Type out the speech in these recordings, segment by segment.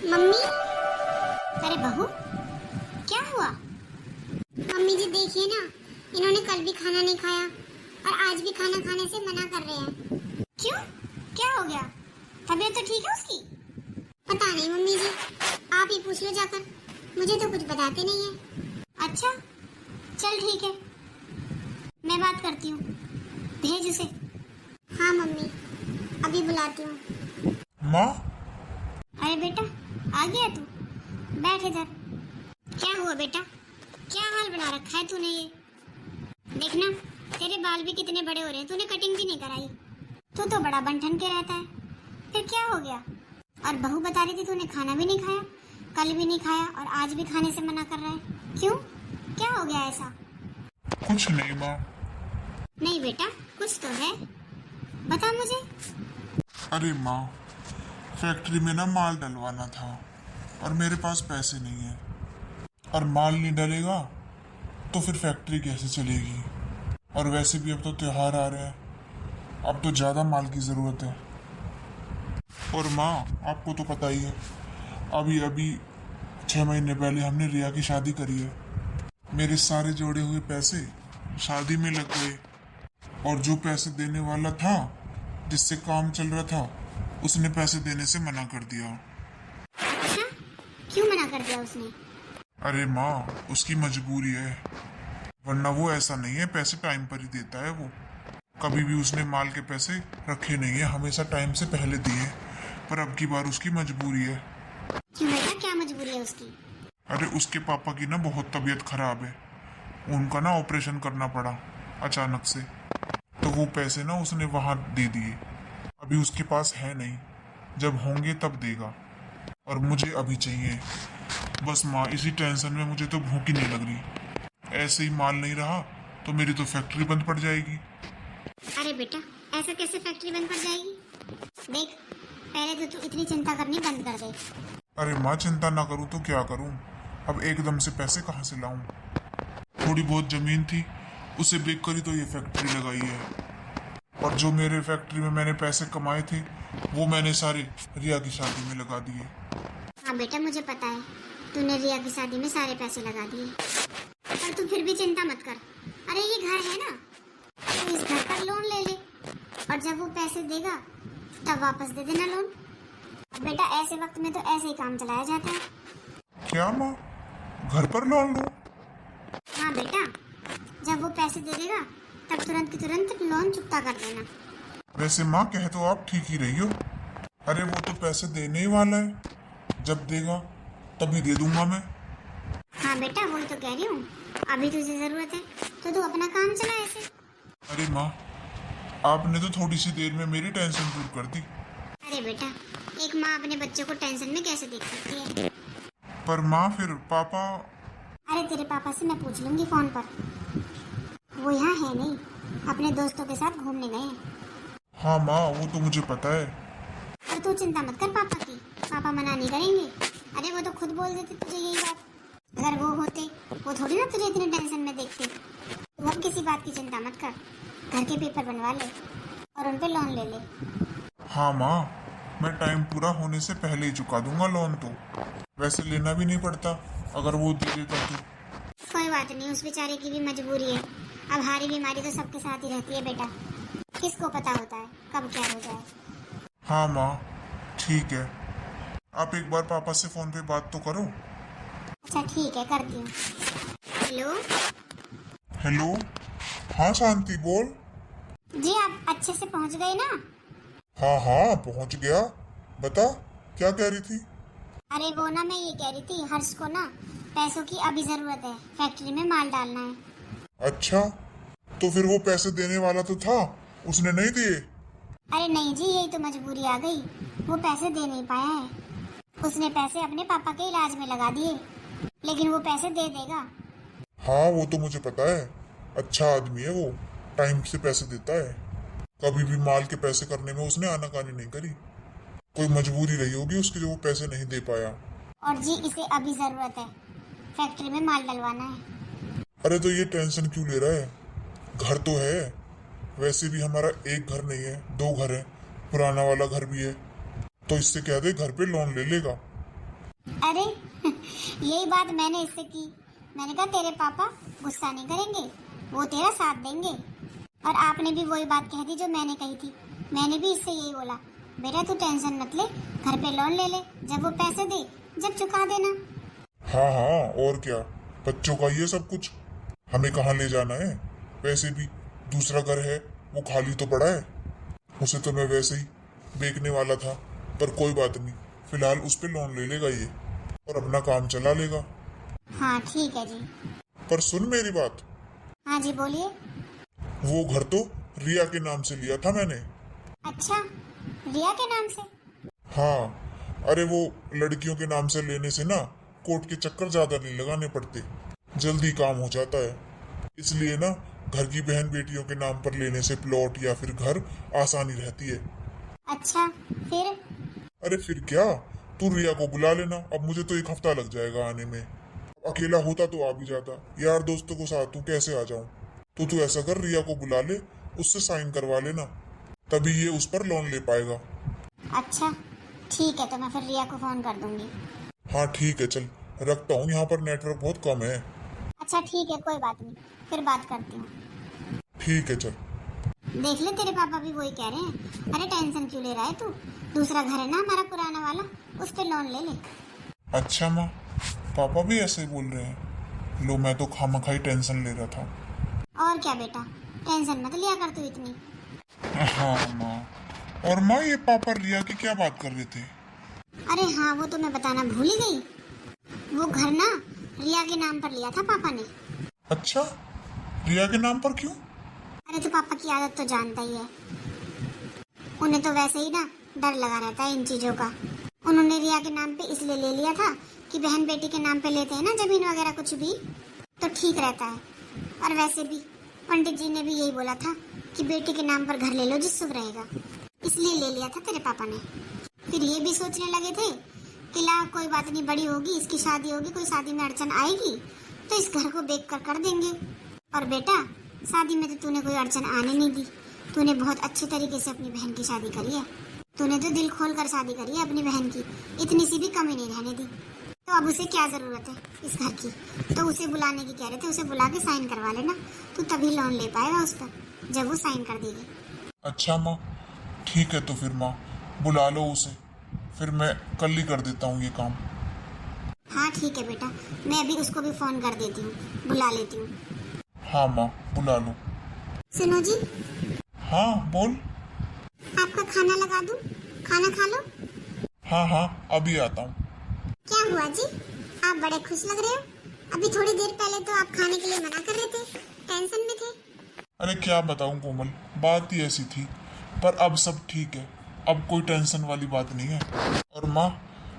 Mummy. अरे बहू, क्या हुआ? मम्मी जी देखिए ना, इन्होंने कल भी खाना नहीं खाया और आज भी खाना खाने से मना कर रहे हैं। क्यों? क्या हो गया? तबीयत तो ठीक है उसकी? पता नहीं मम्मी जी, आप ही पूछ लो जाकर, मुझे तो कुछ बताते नहीं है। अच्छा, चल ठीक है, मैं बात करती हूँ, भेज उसे। हाँ मम्मी, अभी बुलाती हूँ। माँ। अरे बेटा, आ गया तू? बैठ इधर। क्या हुआ बेटा? क्या हाल बना रखा है तूने ये? देखना, तेरे बाल भी कितने बड़े हो रहे हैं, तूने कटिंग भी नहीं कराई। तू तो बड़ा बनठन के रहता है, फिर क्या हो गया? और बहू बता रही थी तूने खाना भी नहीं खाया, कल भी नहीं खाया और आज भी खाने से मना कर रहा है। क्यों? क्या हो गया ऐसा? कुछ नहीं माँ। नहीं बेटा, कुछ तो है, बता मुझे। अरे माँ, फैक्ट्री में ना माल डलवाना था और मेरे पास पैसे नहीं है, और माल नहीं डलेगा तो फिर फैक्ट्री कैसे चलेगी? और वैसे भी अब तो त्योहार आ रहे हैं, अब तो ज़्यादा माल की ज़रूरत है। और माँ, आपको तो पता ही है, अभी अभी 6 महीने पहले हमने रिया की शादी करी है। मेरे सारे जोड़े हुए पैसे शादी में लग गए, और जो पैसे देने वाला था, जिससे काम चल रहा था, उसने पैसे देने से मना कर दिया। अच्छा, क्यों मना कर दिया उसने? अरे माँ, उसकी मजबूरी है, वरना वो ऐसा नहीं है, पैसे टाइम पर ही देता है वो। कभी भी उसने माल के पैसे रखे नहीं है, हमेशा टाइम से पहले दिए, पर अब की बार उसकी मजबूरी है। क्यों बेटा, क्या मजबूरी है उसकी? अरे उसके पापा की ना बहुत तबीयत खराब है, उनका ना ऑपरेशन करना पड़ा अचानक से, तो वो पैसे ना उसने वहां दे दिए। अभी उसके पास है नहीं, जब होंगे तब देगा, और मुझे अभी चाहिए। बस माँ, इसी टेंशन में मुझे तो भूख ही नहीं लग रही। ऐसे ही माल नहीं रहा तो मेरी तो फैक्ट्री बंद पड़ जाएगी। अरे बेटा, ऐसा कैसे फैक्ट्री बंद पड़ जाएगी? देख, पहले तो तू इतनी चिंता करनी बंद कर दे। अरे माँ, चिंता ना करूँ तो क्या करूँ? अब एकदम से पैसे कहाँ से लाऊं? थोड़ी बहुत जमीन थी, उसे बेच कर ही तो ये फैक्ट्री लगाई है, और जो मेरे फैक्ट्री में मैंने पैसे कमाए थे, वो मैंने सारे रिया की शादी में लगा दिए। हाँ बेटा, मुझे पता है, तूने रिया की शादी में सारे पैसे लगा दिए, पर तू फिर भी चिंता मत कर। अरे ये घर है ना, तू इस घर पर लोन ले ले, और जब वो पैसे देगा तब वापस दे देना लोन। बेटा, ऐसे वक्त में तो ऐसे ही काम चलाया जाता है। क्या माँ, घर पर लोन लूं? हाँ बेटा, जब वो पैसे दे देगा तब तुरंत की तुरंत लोन चुकता कर देना। वैसे माँ, कह तो आप ठीक ही रही हो। अरे वो तो पैसे देने ही वाला है, जब देगा तभी दे दूंगा मैं। हाँ बेटा, वही तो कह रही हूँ, अभी तुझे जरूरत है तो तू अपना काम चला ऐसे। अरे माँ, आपने तो थोड़ी सी देर में मेरी टेंशन दूर कर दी। अरे बेटा, एक माँ अपने बच्चे को टेंशन में कैसे देख सकती है? पर माँ, फिर पापा? अरे तेरे पापा से मैं पूछ लूंगी फोन पर, वो यहाँ है नहीं, अपने दोस्तों के साथ घूमने गए हैं। हाँ माँ, वो तो मुझे पता है। और तू चिंता मत कर पापा की, पापा मना नहीं करेंगे। अरे वो तो खुद बोल देते तुझे यही बात, अगर वो होते वो थोड़ी ना तुझे इतने टेंशन में देखते। तू अब किसी बात की चिंता मत कर, घर के पेपर बनवा ले और उन पे लोन ले ले। हाँ माँ, मैं टाइम पूरा होने से पहले ही चुका दूंगा लोन तो। वैसे लेना भी नहीं पड़ता अगर वो दे देता तो। कोई बात नहीं, उस बेचारे की भी मजबूरी है। अब हारी बीमारी तो सबके साथ ही रहती है बेटा, किसको पता होता है कब क्या हो जाए। हाँ माँ, ठीक है, आप एक बार पापा से फोन पे बात तो करो। अच्छा ठीक है, करती हूँ। हेलो। हेलो। हाँ शांति, बोल। जी, आप अच्छे से पहुँच गए ना? हाँ हाँ, पहुँच गया। बता, क्या कह रही थी? अरे वो ना, मैं ये कह रही थी, हर्ष को ना पैसों की अभी जरूरत है, फैक्ट्री में माल डालना है। अच्छा, तो फिर वो पैसे देने वाला तो था, उसने नहीं दिए? अरे नहीं जी, यही तो मजबूरी आ गई, वो पैसे दे नहीं पाया है। उसने पैसे अपने पापा के इलाज में लगा दिए, लेकिन वो पैसे दे देगा। हाँ, वो तो मुझे पता है, अच्छा आदमी है वो, टाइम से पैसे देता है। कभी भी माल के पैसे करने में उसने आनाकानी नहीं करी। कोई मजबूरी रही होगी उसकी जो वो पैसे नहीं दे पाया। और जी, इसे अभी जरूरत है, फैक्ट्री में माल डलवाना है। अरे तो ये टेंशन क्यों ले रहा है? घर तो है, वैसे भी हमारा एक घर नहीं है, 2 घर है, पुराना वाला घर भी है, तो इससे कह दे घर पे लोन ले लेगा, अरे यही बात मैंने इससे की। मैंने कहा तेरे पापा गुस्सा नहीं करेंगे, वो तेरा साथ देंगे। और आपने भी वही बात कह दी जो मैंने कही थी। मैंने भी इससे यही बोला, बेटा तू टेंशन मत ले, घर पे लोन ले ले, जब वो पैसे दे जब चुका देना। हाँ हाँ, और क्या, बच्चों का ये सब कुछ, हमें कहाँ ले जाना है। वैसे भी दूसरा घर है वो खाली तो पड़ा है, उसे तो मैं वैसे ही बेचने वाला था। पर कोई बात नहीं, फिलहाल उस पे लोन ले लेगा ये और अपना काम चला लेगा। हाँ ठीक है जी। पर सुन मेरी बात, हाँ जी बोलिए। वो घर तो रिया के नाम से लिया था मैंने। अच्छा, रिया के नाम से? हाँ, अरे वो लड़कियों के नाम से लेने से ना कोर्ट के चक्कर ज्यादा नहीं लगाने पड़ते, जल्दी काम हो जाता है। इसलिए ना घर की बहन बेटियों के नाम पर लेने से प्लॉट या फिर घर आसानी रहती है। अच्छा फिर? अरे फिर क्या, तू रिया को बुला लेना। अब मुझे तो 1 हफ्ता लग जाएगा आने में, अकेला होता तो आ भी जाता, यार दोस्तों को साथ हूँ कैसे आ जाऊं। तो तू ऐसा कर, रिया को बुला ले, उससे साइन करवा लेना, तभी ये उस पर लोन ले पाएगा। अच्छा ठीक है, तो मैं फिर रिया को फोन कर दूंगी। हाँ ठीक है, चल रखता हूँ, यहाँ पर नेटवर्क बहुत कम है। अच्छा ठीक है, कोई बात नहीं, फिर बात करती हूँ। ठीक है चल। देख ले तेरे पापा भी वही कह रहे हैं। अरे टेंशन क्यों ले रहा है तू, दूसरा घर है ना हमारा पुराना वाला, उस पे लोन ले ले। अच्छा माँ, पापा भी ऐसे ही बोल रहे हैं। लो, मैं तो खामखाई टेंशन ले रहा था। और क्या बेटा, टेंशन मत लिया कर तू इतनी। हाँ माँ। और माँ, ये पापा रिया की क्या बात कर रहे थे? अरे हाँ, वो तो मैं बताना भूल ही गई। वो घर ना रिया के नाम पर लिया था पापा ने। अच्छा, रिया के नाम पर क्यों? अरे तो पापा की आदत तो जानता ही है, उन्हें तो वैसे ही ना डर लगा रहता है इन चीजों का। उन्होंने रिया के नाम पे इसलिए ले लिया था कि बहन बेटी के नाम पे लेते हैं ना जमीन वगैरह कुछ भी, तो ठीक रहता है। और वैसे भी पंडित जी ने भी यही बोला था कि बेटी के नाम पर घर ले लो जिस शुभ रहेगा, इसलिए ले लिया था तेरे पापा ने। फिर ये भी सोचने लगे थे कि ला कोई बात नहीं, बड़ी होगी, इसकी शादी होगी, कोई शादी में अड़चन आएगी तो इस घर को बेच कर देंगे। और बेटा शादी में तो तूने कोई अड़चन आने नहीं दी, तूने बहुत अच्छे तरीके से अपनी बहन की शादी करी है। तूने तो दिल खोल कर शादी करी है अपनी बहन की, इतनी सी भी कमी नहीं रहने दी। तो अब उसे क्या जरूरत है इस घर की, तो उसे बुलाने की कह रहे थे, उसे बुला के साइन करवा लेना, तू तभी लोन ले पाएगा उस पर, जब वो साइन कर देगी। अच्छा माँ, ठीक है, तो फिर माँ बुला लो उसे, फिर मैं कल ही कर देता हूँ ये काम। हाँ ठीक है बेटा, मैं अभी उसको भी फोन कर देती हूँ, बुला लेती हूँ। हाँ माँ, बुला लो। सुनो जी। हाँ बोल। आपका खाना लगा दूँ, खाना खा लो। हाँ हाँ, अभी आता हूँ। क्या हुआ जी, आप बड़े खुश लग रहे हो? अभी थोड़ी देर पहले तो आप खाने के लिए मना कर रहे थे, टेंशन में थे। अरे क्या बताऊँ कोमल, बात ही ऐसी थी, पर अब सब ठीक है, अब कोई टेंशन वाली बात नहीं है। और माँ,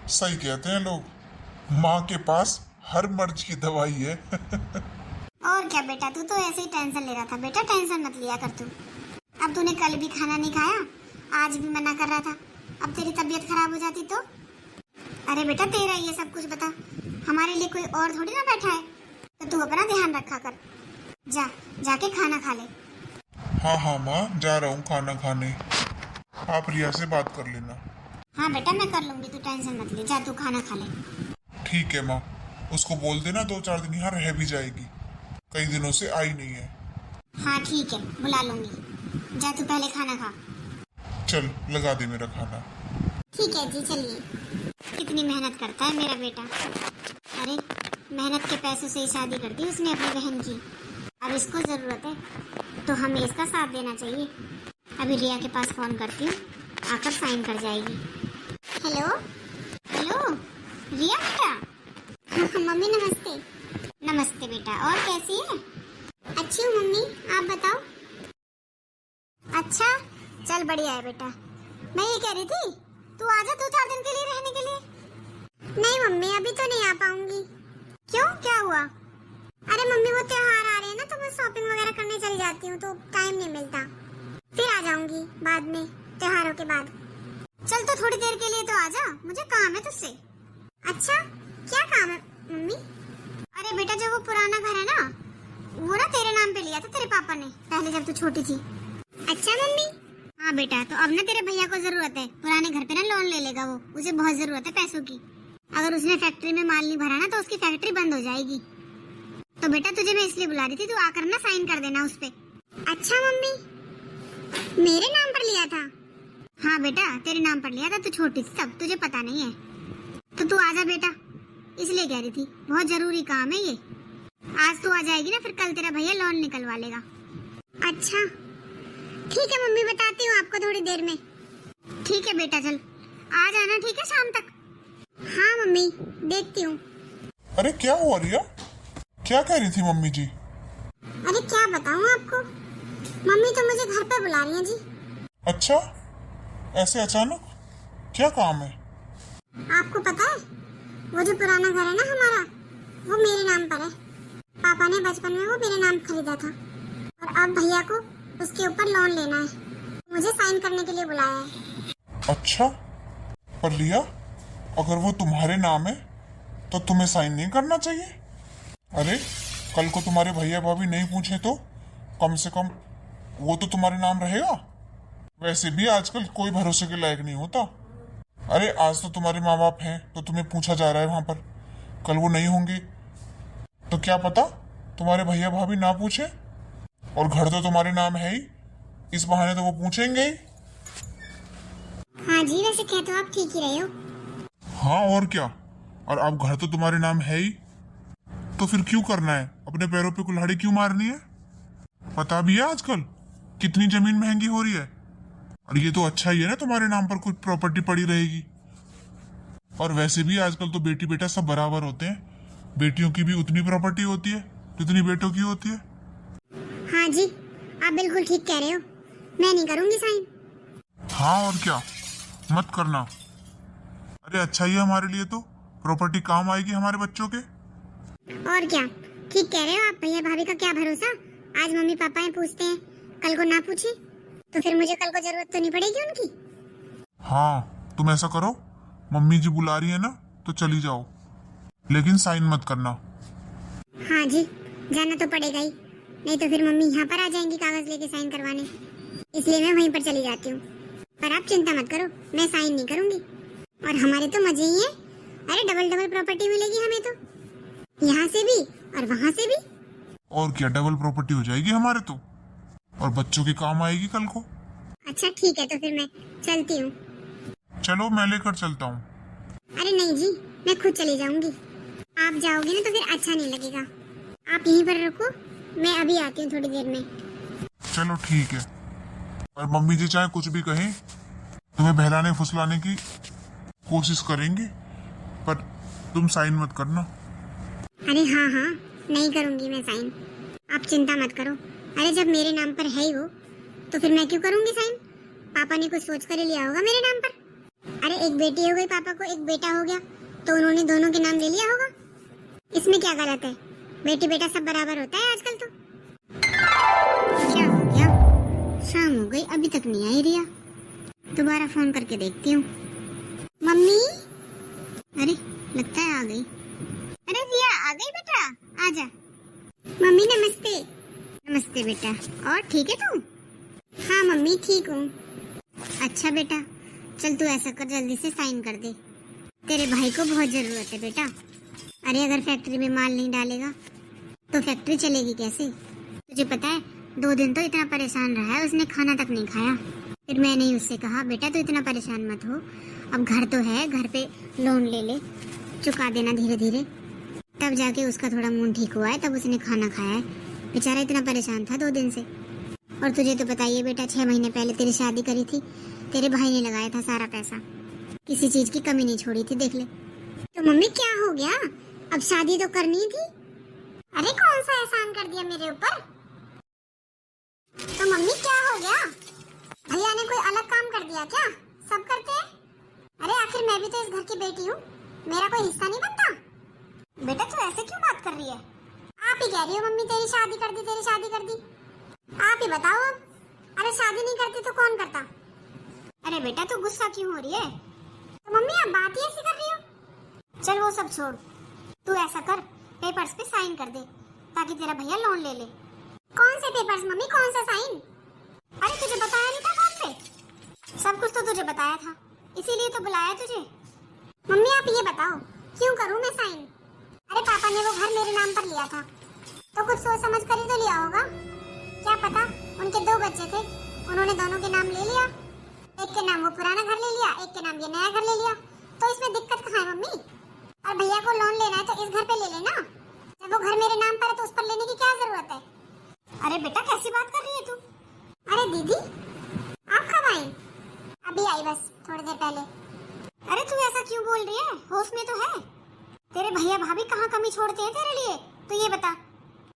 सही कहते हैं लोग, माँ के पास हर मर्ज की दवाई है। और क्या बेटा, तू तो ऐसे ही टेंशन ले रहा था। बेटा टेंशन मत लिया कर तू। अब तूने कल भी खाना नहीं खाया, आज भी मना कर रहा था, अब तेरी तबीयत खराब हो जाती तो? अरे बेटा तेरा ये सब कुछ बता, हमारे लिए कोई और थोड़ी ना बैठा है, तो तू अपना ध्यान रखा कर। जाके खाना खा ले। हाँ हाँ माँ, जा रहा हूँ खाना खाने, आप रिया से बात कर लेना। हाँ बेटा मैं कर लूंगी, तू टेंशन मत ले, जा तू खाना खा ले। ठीक है माँ, उसको बोल देना 2-4 दिन यहाँ रह भी जाएगी, कई दिनों से आई नहीं है। हाँ ठीक है, बुला लूंगी, जा तू पहले खाना खा। चल लगा दे मेरा खाना। ठीक है जी, चलिए। कितनी मेहनत करता है मेरा बेटा। अरे मेहनत के पैसों से ही शादी कर दी उसने अपनी बहन की, अब इसको जरूरत है तो हमें इसका साथ देना चाहिए। अभी रिया के पास फोन करती हूँ, आकर साइन कर जाएगी। हेलो हेलो रिया बेटा। मम्मी नमस्ते। नमस्ते बेटा, और कैसी है? अच्छी हूँ मम्मी, आप बताओ। अच्छा चल बढ़िया है बेटा। मैं ये कह रही थी तू आजा 2-4 दिन के लिए रहने के लिए। नहीं मम्मी अभी तो नहीं आ पाऊंगी। क्यों, क्या हुआ? अरे मम्मी वो त्योहार आ रहे हैं ना, तो मैं शॉपिंग वगैरह करने चली जाती हूँ तो टाइम नहीं मिलता, फिर आ जाऊंगी बाद में, त्योहारों के बाद। चल तो थोड़ी देर के लिए तो आजा, मुझे काम है तुझसे। अच्छा क्या काम है मम्मी? अरे बेटा जो वो पुराना घर है ना, वो ना तेरे नाम पे लिया था तेरे पापा ने पहले जब तू छोटी थी। अच्छा मम्मी। हाँ बेटा, तो अब ना तेरे भैया को जरूरत है, पुराने घर पे ना लोन ले लेगा वो, उसे बहुत जरूरत है पैसों की, अगर उसने फैक्ट्री में माल नहीं भरा ना तो उसकी फैक्ट्री बंद हो जाएगी। तो बेटा तुझे मैं इसलिए बुला रही थी, तू आकर ना साइन कर देना उस पे। अच्छा मम्मी, मेरे नाम पर लिया था? हाँ बेटा, तेरे नाम पर लिया था, तू छोटी थी तब, तुझे पता नहीं है। तो तू आजा बेटा, इसलिए कह रही थी, बहुत जरूरी काम है ये। आज तू आ जाएगी ना, फिर कल तेरा भैया लोन निकलवा लेगा। अच्छा ठीक है मम्मी, बताती हूँ आपको थोड़ी देर में। ठीक है बेटा, चल आ जाना, ठीक है, शाम तक। हाँ मम्मी, देखती हूँ। अरे क्या हुआ रिया, क्या कह रही थी मम्मी जी? अरे क्या बताऊँ आपको, मम्मी तो मुझे घर पे बुला रही हैं जी। अच्छा, ऐसे अचानक, क्या काम है? आपको पता है, वो जो पुराना घर है ना हमारा, वो मेरे नाम पर है। पापा ने बचपन में वो मेरे नाम खरीदा था और अब भैया को उसके ऊपर लोन लेना है, मुझे साइन करने के लिए बुलाया है। अच्छा, पर रिया, अगर वो तुम्हारे नाम है तो तुम्हें साइन नहीं करना चाहिए। अरे कल को तुम्हारे भैया भाभी नहीं पूछे तो कम से कम वो तो तुम्हारे नाम रहेगा। वैसे भी आजकल कोई भरोसे के लायक नहीं होता। अरे आज तो तुम्हारे माँ बाप हैं तो तुम्हें पूछा जा रहा है वहां पर, कल वो नहीं होंगे तो क्या पता तुम्हारे भैया भाभी ना पूछे, और घर तो तुम्हारे नाम है ही, इस बहाने तो वो पूछेंगे ही। हाँ जी, वैसे कह तो आप ठीक ही रहे हो। हाँ और क्या, और अब घर तो तुम्हारे नाम है ही, तो फिर क्यों करना है, अपने पैरों पे कुल्हाड़ी क्यों मारनी है? पता भी है आजकल कितनी जमीन महंगी हो रही है, और ये तो अच्छा ही है ना तुम्हारे नाम पर कुछ प्रॉपर्टी पड़ी रहेगी। और वैसे भी आजकल तो बेटी बेटा सब बराबर होते हैं, बेटियों की भी उतनी प्रॉपर्टी होती है जितनी बेटों की होती है। हाँ जी, आप बिल्कुल ठीक कह रहे हो, मैं नहीं करूँगी साइन। हाँ और क्या, मत करना। अरे अच्छा ही है हमारे लिए, तो प्रॉपर्टी काम आएगी हमारे बच्चों के। और क्या, ठीक कह रहे हो आप, भैया भाभी का क्या भरोसा, आज मम्मी पापा ही पूछते हैं, कल को ना पूछे तो फिर मुझे कल को जरूरत तो नहीं पड़ेगी उनकी। हाँ तुम ऐसा करो, मम्मी जी बुला रही है ना तो चली जाओ, लेकिन साइन मत करना। हाँ जी, जाना तो पड़ेगा ही, नहीं तो फिर मम्मी यहाँ पर आ जाएंगी कागज लेके साइन करवाने, इसलिए मैं वहीं पर चली जाती हूँ। पर आप चिंता मत करो, मैं साइन नहीं करूँगी, और हमारे तो मजे ही हैं। अरे डबल डबल प्रॉपर्टी मिलेगी हमें तो, यहाँ से भी और वहाँ से भी। और क्या, डबल प्रॉपर्टी हो जाएगी हमारे तो, और बच्चों के काम आएगी कल को। अच्छा ठीक है, तो फिर मैं चलती हूँ। चलो मैं लेकर चलता हूँ। अरे नहीं जी, मैं खुद चली जाऊंगी, आप जाओगे ना तो फिर अच्छा नहीं लगेगा। आप यहीं पर रुको, मैं अभी आती हूँ थोड़ी देर में। चलो ठीक है, और मम्मी जी चाहे कुछ भी कहें, तुम्हें बहलाने फुसलाने की कोशिश करेंगे, पर तुम साइन मत करना। अरे हाँ हाँ, नहीं करूँगी मैं साइन, आप चिंता मत करो। अरे जब मेरे नाम पर है ही वो, तो फिर मैं क्यों करूँगी साइन? पापा ने कुछ सोच कर ही लिया होगा मेरे नाम पर। अरे एक बेटी हो गई पापा को, एक बेटा हो गया, तो उन्होंने दोनों के नाम ले लिया होगा, इसमें क्या गलत है? बेटी बेटा सब बराबर होता है आजकल तो। क्या हो गया, शाम हो गई अभी तक नहीं आई रिया, दोबारा फोन करके देखती हूँ। मम्मी, अरे लगता है आ गई। अरे रिया आ गई बेटा, आजा। मम्मी नमस्ते। नमस्ते बेटा, और ठीक है तू? हाँ मम्मी ठीक हूँ। अच्छा बेटा, चल तू ऐसा कर, जल्दी से साइन कर दे, तेरे भाई को बहुत जरूरत है बेटा। अरे अगर फैक्ट्री में माल नहीं डालेगा तो फैक्ट्री चलेगी कैसे? तुझे पता है 2 दिन तो इतना परेशान रहा है, उसने खाना तक नहीं खाया। फिर मैंने ही उससे कहा बेटा तू इतना परेशान मत हो, अब घर तो है, घर पे लोन ले ले, चुका देना धीरे धीरे, तब जाके उसका थोड़ा मूड ठीक हुआ है, तब उसने खाना खाया है। बेचारा इतना परेशान था 2 दिन से। और तुझे तो पता ही है बेटा, 6 महीने पहले तेरी शादी करी थी, तेरे भाई ने लगाया था सारा पैसा, किसी चीज की कमी नहीं छोड़ी थी, देख ले। तो मम्मी क्या हो गया, अब शादी तो करनी थी। अरे कौन सा एहसान कर दिया मेरे ऊपर? तो मम्मी क्या हो गया, भैया ने कोई अलग काम कर दिया क्या? सब करते हैं। अरे आखिर मैं भी तो इस घर की बेटी हूँ, मेरा कोई हिस्सा नहीं बनता? बेटा तू ऐसे क्यों बात कर रही है? आप ही कह रही हो मम्मी तेरी शादी कर दी, तेरी शादी कर दी, आप ही बताओ अब। अरे शादी नहीं करती तो कौन करता? अरे बेटा तू गुस्सा क्यों हो रही है? तो मम्मी आप बात ही ऐसी कर रही हो। चल वो सब छोड़, तू ऐसा कर, पेपर्स पे साइन कर दे ताकि तेरा भैया लोन ले ले। कौन से पेपर्स मम्मी, कौन सा साइन? अरे तुझे बताया नहीं था फोन पे? सब कुछ तो तुझे बताया था, इसीलिए तो बुलाया तुझे। मम्मी आप ये बताओ, क्यों करूं मैं साइन? अरे पापा ने वो घर मेरे नाम पर लिया था तो कुछ सोच समझ कर ही तो लिया होगा। क्या पता, उनके 2 बच्चे थे, उन्होंने दोनों के नाम ले लिया। एक के नाम वो पुराना घर ले लिया, एक के नाम ये नया घर ले लिया। तो इसमें दिक्कत कहाँ है मम्मी? और भैया को लोन लेना है तो इस घर पे ले लेना। जब वो घर मेरे नाम पर है तो उस पर लेने की क्या जरूरत है? अरे बेटा कैसी बात कर रही है तू? अरे दीदी आप कब आई? अभी आई बस थोड़ी देर पहले। अरे तू ऐसा क्यों बोल रही है? होश में तो है? तेरे भैया भाभी कहाँ कमी छोड़ते हैं तेरे लिए, तो ये बता।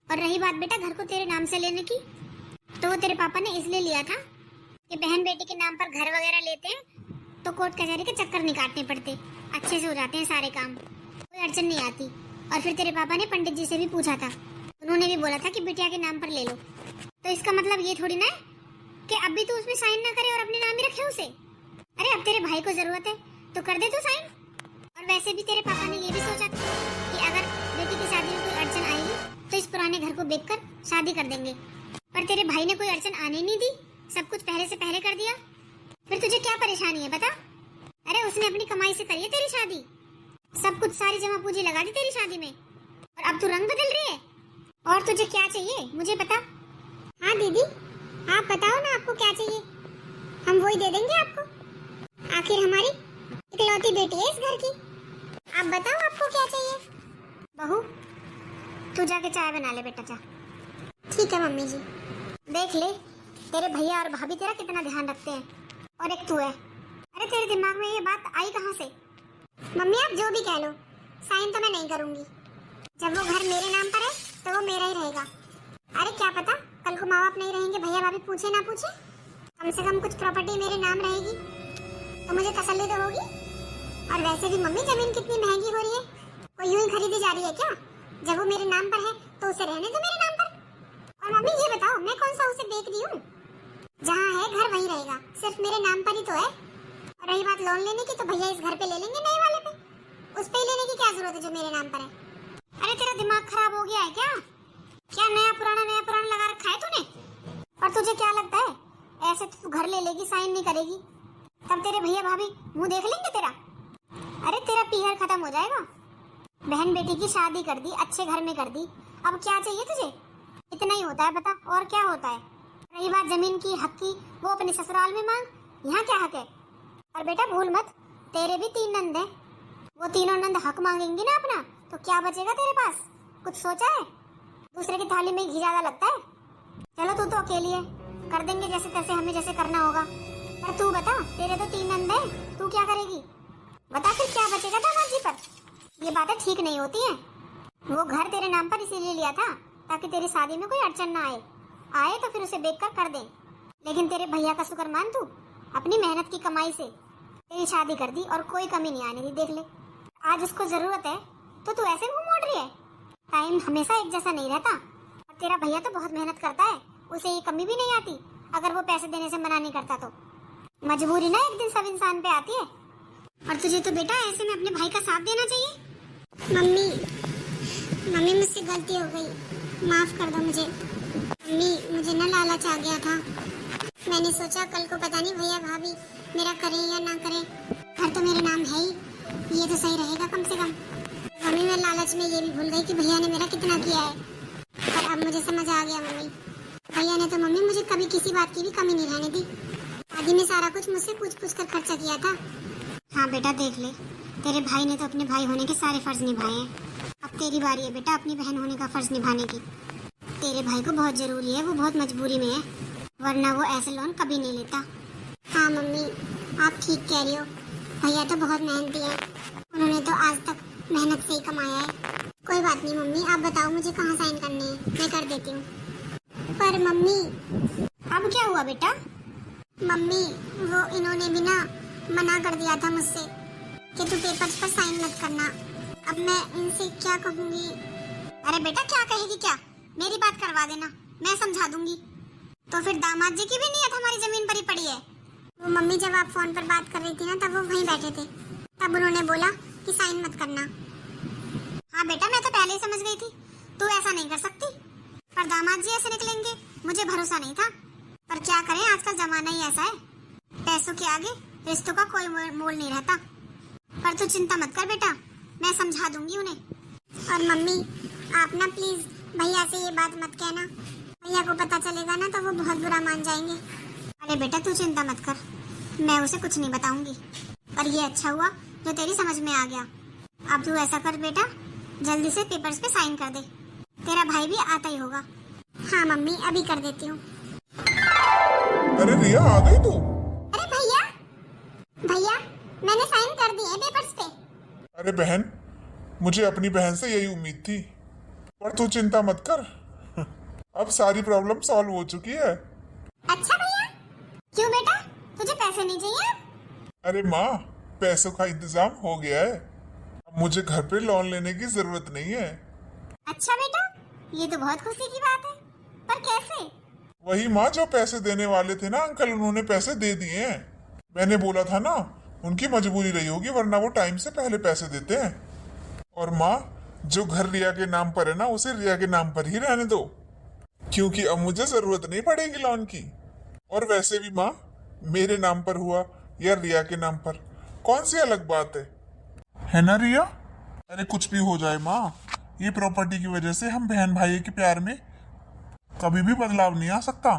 और रही बात बेटा घर को तेरे नाम से लेने की, तो वो तेरे पापा ने इसलिए लिया था कि बहन बेटी के नाम पर घर वगैरह लेते हैं तो कोर्ट कचहरी के चक्कर नहीं काटने पड़ते, अच्छे से हो जाते हैं सारे काम, कोई अड़चन नहीं आती। और फिर तेरे पापा ने पंडित जी से भी पूछा था, उन्होंने भी बोला था कि बिटिया के नाम पर ले लो। तो इसका मतलब ये थोड़ी ना है कि अब भी तू उसमें साइन ना करे और अपने नाम ही रखे उसे। अरे अब तेरे भाई को जरूरत है तो कर दे तू साइन। और वैसे भी तेरे पापा ने ये भी सोचा था कि अगर बेटी की शादी में कोई अड़चन आएगी तो इस पुराने घर को बेचकर शादी कर देंगे। पर तेरे भाई ने कोई अड़चन आने नहीं दी, सब कुछ पहले से पहले कर दिया। फिर तुझे क्या परेशानी है बता? अरे उसने अपनी कमाई से करी है तेरी शादी, सब कुछ सारी जमा पूंजी लगा दी तेरी शादी में, और अब तू रंग बदल रही है। और तुझे क्या चाहिए मुझे बता। हाँ दीदी आप बताओ ना, आपको क्या चाहिए, हम वही दे देंगे आपको। आखिर हमारी इकलौती बेटी है इस घर की। आप बताओ आपको क्या चाहिए। बहू तू जाके चाय बना ले बेटा, जा। ठीक है मम्मी जी। देख ले तेरे भैया और भाभी तेरा कितना ध्यान रखते हैं, और एक तू है। अरे तेरे दिमाग में ये बात आई कहाँ से? मम्मी आप जो भी कह लो, साइन तो मैं नहीं करूंगी। जब वो घर मेरे नाम पर है तो वो मेरा ही रहेगा। अरे क्या पता कल को माँ बाप नहीं रहेंगे, भैया भाभी पूछे ना पूछे, कम से कम कुछ प्रॉपर्टी मेरे नाम रहेगी तो मुझे तसल्ली तो होगी। और वैसे भी मम्मी जमीन कितनी महंगी हो रही है, वो यूं ही खरीदी जा रही है क्या? जब वो मेरे नाम पर है तो उसे रहने दो मेरे नाम पर। और मम्मी ये बताओ मैं कौन सा उसे बेच दी हूँ? जहाँ है घर वहीं रहेगा, सिर्फ मेरे नाम पर ही तो है। और रही बात लोन लेने की तो भैया इस घर पे ले लेंगे नए वाले पे, उस पे लेने की क्या जरूरत है जो मेरे नाम पर है। अरे तेरा दिमाग खराब हो गया है क्या? क्या नया पुराना लगा रखा है तूने? और तुझे क्या लगता है ऐसे तू घर ले लेगी साइन नहीं करेगी तब तेरे भैया भाभी मुंह देख लेंगे तेरा? अरे तेरा पीहर खत्म हो जाएगा। बहन बेटी की शादी कर दी, अच्छे घर में कर दी, अब क्या चाहिए तुझे? इतना ही होता है बता, और क्या होता है? रही बात जमीन की हक की, वो अपने ससुराल में मांग, यहाँ क्या हक है? और बेटा भूल मत तेरे भी 3 नंद हैं, वो तीनों नंद हक मांगेंगी ना अपना, तो क्या बचेगा तेरे पास? कुछ सोचा है? दूसरे की थाली में घी ज्यादा लगता है। चलो तू तो अकेली है, कर देंगे जैसे तैसे, हमें जैसे करना होगा। पर तू बता तेरे तो 3 नंद हैं, तू क्या करेगी? बता फिर क्या बचेगा दामाद जी पर? ये बातें ठीक नहीं होती हैं। वो घर तेरे नाम पर इसीलिए लिया था ताकि तेरी शादी में कोई अड़चन ना आए तो फिर उसे बेचकर कर दे। लेकिन तेरे भैया का शुक्र मान तू, अपनी मेहनत की कमाई से तेरी शादी कर दी और कोई कमी नहीं आने दी। देख ले आज उसको जरूरत है तो तू ऐसे मुंह मोड़ रही है। टाइम हमेशा एक जैसा नहीं रहता, और तेरा भैया तो बहुत मेहनत करता है, उसे ये कमी भी नहीं आती। अगर वो पैसे देने से मना नहीं करता तो मजबूरी ना एक दिन सब इंसान पे आती है। और तुझे तो बेटा ऐसे में अपने भाई का साथ देना चाहिए। मम्मी मुझसे गलती हो गई, माफ कर दो मुझे। मम्मी मुझे ना लालच आ गया था, मैंने सोचा कल को पता नहीं भैया भाभी मेरा करें या ना करें, घर तो मेरे नाम है ही, ये तो सही रहेगा कम से कम। मम्मी मैं लालच में ये भी भूल गई कि भैया ने मेरा कितना किया है। पर अब मुझे समझ आ गया मम्मी, भैया ने तो मम्मी मुझे कभी किसी बात की भी कमी नहीं रहने दी। शादी में सारा कुछ मुझसे पूछ कर खर्चा किया था। हाँ बेटा देख ले, तेरे भाई ने तो अपने भाई होने के सारे फर्ज निभाए हैं, अब तेरी बारी है बेटा अपनी बहन होने का फर्ज निभाने की। तेरे भाई को बहुत जरूरी है, वो बहुत मजबूरी में है, वरना वो ऐसे लोन कभी नहीं लेता। हाँ मम्मी आप ठीक कह रही हो, भैया तो बहुत मेहनती है, उन्होंने तो आज तक मेहनत से ही कमाया है। कोई बात नहीं मम्मी, आप बताओ मुझे कहाँ साइन करने हैं, मैं कर देती हूँ। पर मम्मी अब क्या हुआ बेटा? मम्मी वो इन्होंने भी ना मना कर दिया था मुझसे कि तू पेपर्स पर साइन मत करना। अब मैं इनसे क्या कहूँगी? अरे बेटा क्या कहेगी क्या, मेरी बात करवा देना, मैं समझा दूंगी। तो फिर दामाद जी की भी नीयत हमारी जमीन पर ही पड़ी है। वो मम्मी जब आप फोन पर बात कर रही थी ना तब वो वहीं बैठे थे, तब उन्होंने बोला कि साइन मत करना। हाँ बेटा मैं तो पहले ही समझ गई थी तू ऐसा नहीं कर सकती, पर दामाद जी ऐसे निकलेंगे मुझे भरोसा नहीं था। पर क्या करें आजकल जमाना ही ऐसा है, पैसों के आगे रिश्तों का कोई मोल नहीं रहता। पर तू चिंता मत कर बेटा, मैं समझा दूंगी उन्हें। और मम्मी आप ना प्लीज भैया से ये बात मत कहना, भैया को पता चलेगा ना तो वो बहुत बुरा मान जाएंगे। अरे बेटा तू चिंता मत कर, मैं उसे कुछ नहीं बताऊंगी। पर ये अच्छा हुआ जो तेरी समझ में आ गया। अब तू ऐसा कर बेटा, जल्दी से पेपर्स पे साइन कर दे, तेरा भाई भी आता ही होगा। हाँ मम्मी अभी कर देती हूँ। अरे रिया आ गई तू? अरे भैया भैया मैंने साइन कर दिए पेपर्स पे। अरे बहन, मुझे अपनी बहन से यही उम्मीद थी। पर तू चिंता मत कर, अब सारी प्रॉब्लम सॉल्व हो चुकी है। अच्छा भैया, क्यों बेटा तुझे पैसे नहीं चाहिए? अरे माँ, पैसों का इंतजाम हो गया है, अब मुझे घर पे लोन लेने की जरूरत नहीं है। अच्छा बेटा, ये तो बहुत खुशी की बात है, पर कैसे? वही माँ, जो पैसे देने वाले थे ना अंकल, उन्होंने पैसे दे दिए हैं। मैंने बोला था ना, उनकी मजबूरी रही होगी, वरना वो टाइम से पहले पैसे देते हैं। और माँ, जो घर रिया के नाम पर है ना, उसे रिया के नाम पर ही रहने दो, क्योंकि अब मुझे जरूरत नहीं पड़ेगी लोन की। और वैसे भी माँ, मेरे नाम पर हुआ या रिया के नाम पर, कौन सी अलग बात है ना रिया? अरे कुछ भी हो जाए माँ, ये प्रॉपर्टी की वजह से हम बहन भाई के प्यार में कभी भी बदलाव नहीं आ सकता।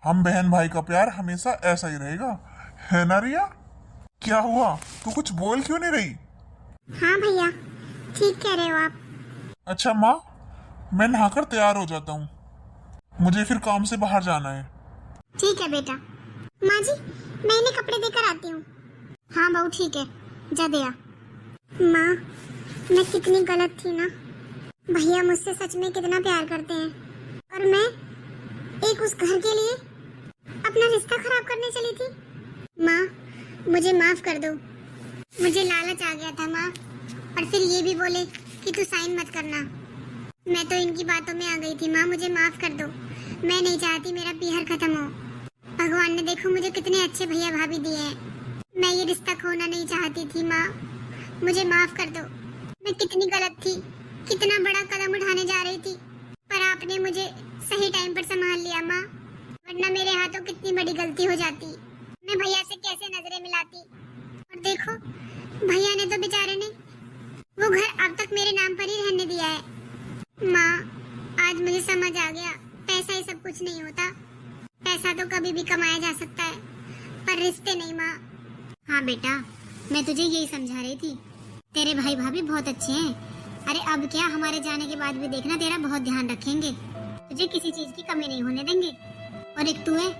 हम बहन भाई का प्यार हमेशा ऐसा ही रहेगा, है ना रिया? क्या हुआ, तू कुछ बोल क्यों नहीं रही? हाँ भैया ठीक कह रहे हो आप। अच्छा माँ, मैं नहाकर तैयार हो जाता हूँ, मुझे फिर काम से बाहर जाना है। ठीक है बेटा। माँ जी मैं इन्हें कपड़े देकर आती हूँ। हाँ बहू ठीक है, जा दे आ। माँ मैं कितनी गलत थी ना, भैया मुझसे सच में कितना प्यार करते हैं और मैं एक उस घर के लिए अपना रिश्ता खराब करने चली थी। माँ मुझे माफ कर दो, मुझे लालच आ गया था माँ, और फिर ये भी बोले कि तू साइन मत करना, मैं तो इनकी बातों में आ गई थी। माँ मुझे माफ कर दो, मैं नहीं चाहती मेरा पीहर खत्म हो। भगवान ने देखो मुझे कितने अच्छे भैया भाभी दिए हैं, मैं ये रिश्ता खोना नहीं चाहती थी। माँ मुझे माफ कर दो, मैं कितनी गलत थी, कितना बड़ा कदम उठाने जा रही थी, पर आपने मुझे सही टाइम पर संभाल लिया माँ, वरना मेरे हाथों कितनी बड़ी गलती हो जाती, मैं भैया से कैसे नजरें मिलाती। और देखो भैया ने तो बेचारे ने वो घर अब तक मेरे नाम पर ही रहने दिया है। माँ आज मुझे समझ आ गया, पैसा ही सब कुछ नहीं होता, पैसा तो कभी भी कमाया जा सकता है पर रिश्ते नहीं माँ। हाँ बेटा मैं तुझे यही समझा रही थी, तेरे भाई भाभी बहुत अच्छे हैं। अरे अब क्या, हमारे जाने के बाद भी देखना तेरा बहुत ध्यान रखेंगे, तुझे किसी चीज की कमी नहीं होने देंगे। और एक तू है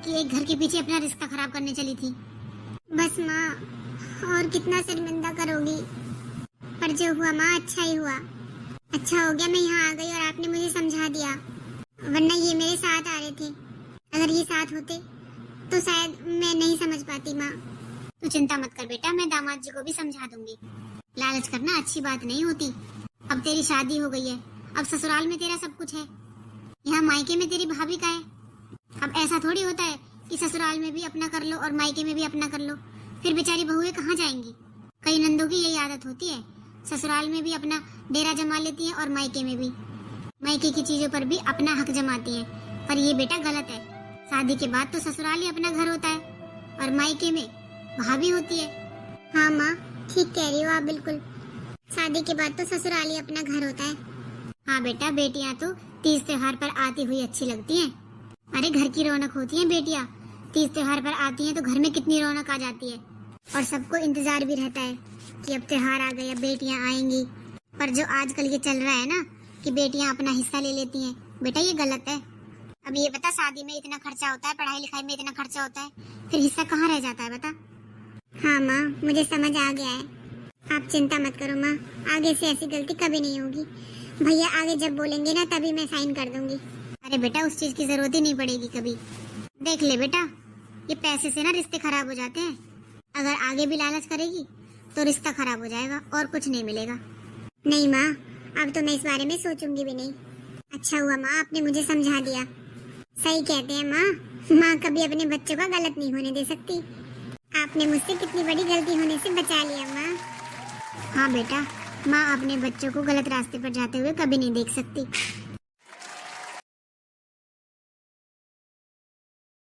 कि एक घर के पीछे अपना रिश्ता खराब करने चली थी। बस माँ और कितना शर्मिंदा करोगी, पर जो हुआ माँ अच्छा ही हुआ, अच्छा हो गया मैं यहाँ आ गई और आपने मुझे समझा दिया, वरना ये मेरे साथ आ रहे थे, अगर ये साथ होते तो शायद मैं नहीं समझ पाती। माँ तू चिंता मत कर बेटा, मैं दामाद जी को भी समझा दूंगी, लालच करना अच्छी बात नहीं होती। अब तेरी शादी हो गई है, अब ससुराल में तेरा सब कुछ है, यहाँ मायके में तेरी भाभी का है। अब ऐसा थोड़ी होता है कि ससुराल में भी अपना कर लो और मायके में भी अपना कर लो, फिर बेचारी बहुएं कहाँ जाएंगी। कई नंदों की यही आदत होती है, ससुराल में भी अपना डेरा जमा लेती हैं और मायके में भी, मायके की चीजों पर भी अपना हक जमाती हैं। पर ये बेटा गलत है, शादी के बाद तो ससुराल ही अपना घर होता है और मायके में भाभी होती है। हाँ माँ ठीक कह रही हो आप बिल्कुल, शादी के बाद तो ससुराल ही अपना घर होता है। हाँ बेटा, बेटियाँ तो तीज त्योहार पर आती हुई अच्छी लगती हैं। अरे घर की रौनक होती है बेटियाँ, तीज त्योहार पर आती हैं तो घर में कितनी रौनक आ जाती है, और सबको इंतजार भी रहता है कि अब त्योहार आ गया, बेटियाँ आएंगी। पर जो आजकल ये चल रहा है ना कि बेटियाँ अपना हिस्सा ले लेती हैं, बेटा ये गलत है। अब ये बता, शादी में इतना खर्चा होता है, पढ़ाई लिखाई में इतना खर्चा होता है, फिर हिस्सा कहाँ रह जाता है बता। हाँ माँ मुझे समझ आ गया है, आप चिंता मत करो माँ, आगे से ऐसी गलती कभी नहीं होगी। भैया आगे जब बोलेंगे ना तभी मैं साइन कर दूंगी। अरे बेटा उस चीज की जरूरत ही नहीं पड़ेगी कभी। देख ले बेटा, ये पैसे से ना रिश्ते खराब हो जाते हैं, अगर आगे भी लालच करेगी तो रिश्ता खराब हो जाएगा और कुछ नहीं मिलेगा। नहीं माँ, अब तो मैं इस बारे में सोचूंगी भी नहीं। अच्छा हुआ माँ आपने मुझे समझा दिया, सही कहते हैं माँ, माँ कभी अपने बच्चों का गलत नहीं होने दे सकती। आपने मुझसे कितनी बड़ी गलती होने से बचा लिया माँ। हाँ बेटा, माँ अपने बच्चों को गलत रास्ते पर जाते हुए कभी नहीं देख सकती।